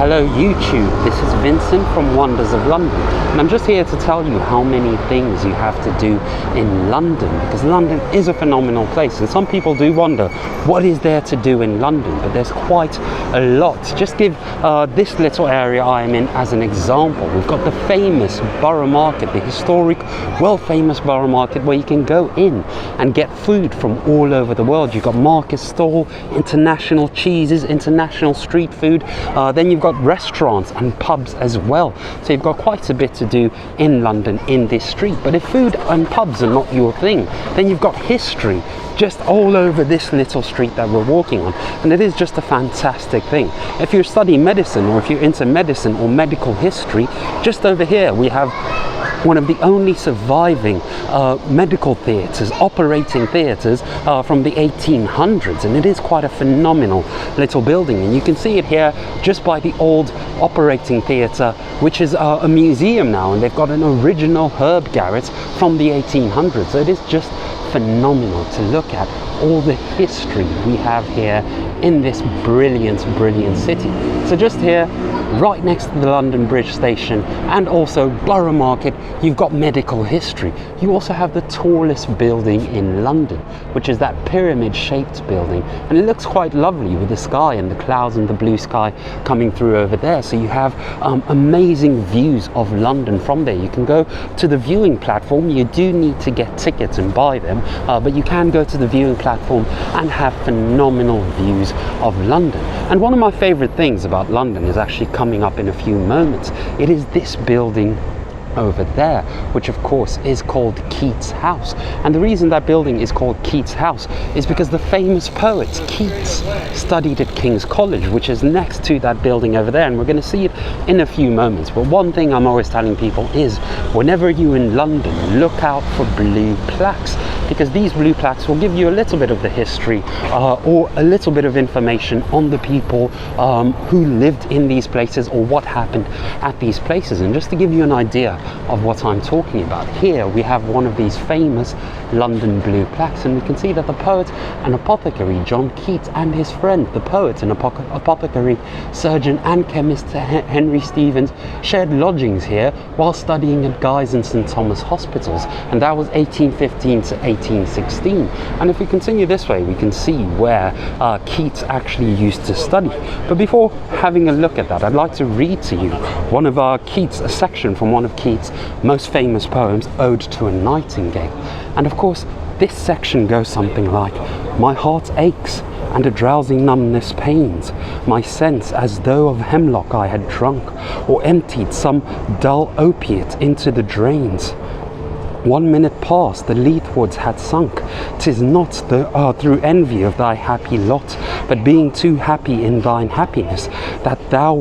Hello YouTube, this is Vincent from Wonders of London, and I'm just here to tell you how many things you have to do in London, because London is a phenomenal place, and some people do wonder what is there to do in London, but there's quite a lot. Just give this little area I am in as an example. We've got the famous Borough Market, the historic, world famous Borough Market, where you can go in and get food from all over the world. You've got market stall, international cheeses, international street food, then you've got restaurants and pubs as well. So you've got quite a bit to do in London in this street. But if food and pubs are not your thing, then you've got history just all over this little street that we're walking on, and it is just a fantastic thing. If you're studying medicine, or if you're into medicine or medical history, just over here we have one of the only surviving medical theatres, operating theatres from the 1800s, and it is quite a phenomenal little building. And you can see it here just by the old operating theatre, which is a museum now, and they've got an original herb garret from the 1800s. So it is just phenomenal to look at all the history we have here in this brilliant city. So just here, right next to the London Bridge station and also Borough Market, you've got medical history. You also have the tallest building in London, which is that pyramid shaped building, and it looks quite lovely with the sky and the clouds and the blue sky coming through over there. So you have amazing views of London from there. You can go to the viewing platform. You do need to get tickets and buy them, but you can go to the viewing platform and have phenomenal views of London. And one of my favorite things about London is actually coming up in a few moments. It is this building over there, which of course is called Keats House. And the reason that building is called Keats House is because the famous poet Keats studied at King's College, which is next to that building over there, and we're going to see it in a few moments. But one thing I'm always telling people is, whenever you're in London, look out for blue plaques, because these blue plaques will give you a little bit of the history or a little bit of information on the people who lived in these places or what happened at these places. And just to give you an idea of what I'm talking about, here we have one of these famous London blue plaques, and we can see that the poet and apothecary John Keats and his friend, the poet and apothecary, surgeon and chemist Henry Stevens, shared lodgings here while studying at Guy's and St Thomas hospitals, and that was 1815 to 1816. And if we continue this way, we can see where Keats actually used to study. But before having a look at that, I'd like to read to you one of a section from one of Keats' most famous poems, Ode to a Nightingale. And of course, this section goes something like, "My heart aches, and a drowsy numbness pains my sense, as though of hemlock I had drunk, or emptied some dull opiate into the drains. 1 minute past the Leithwoods had sunk. 'Tis not through envy of thy happy lot, but being too happy in thine happiness, that thou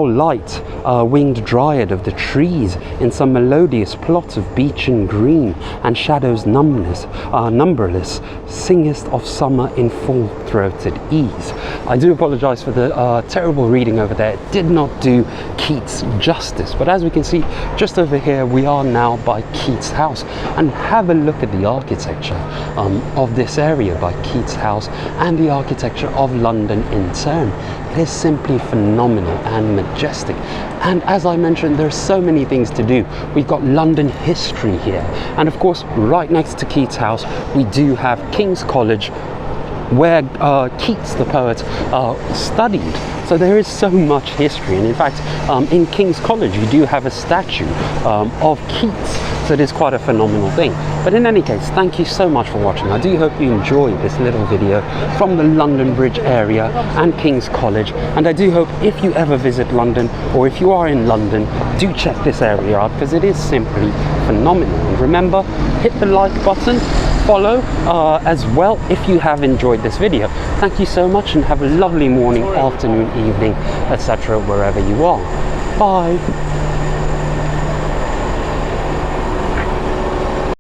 light winged dryad of the trees, in some melodious plot of beechen green, and shadows numberless, singest of summer in full-throated ease." I do apologize for the terrible reading over there. It did not do Keats justice, but as we can see just over here, we are now by Keats House, and have a look at the architecture of this area by Keats House and the architecture of London in turn. It is simply phenomenal and majestic, and as I mentioned, there's so many things to do. We've got London history here, and of course right next to Keats House we do have King's College, where Keats the poet studied. So there is so much history, and in fact in King's College you do have a statue of Keats, so it is quite a phenomenal thing. But in any case, thank you so much for watching. I do hope you enjoyed this little video from the London Bridge area and King's College, and I do hope if you ever visit London, or if you are in London, do check this area out, because it is simply phenomenal. And remember, hit the like button, follow as well if you have enjoyed this video. Thank you so much, and have a lovely morning, afternoon, evening, etc. wherever you are. Bye.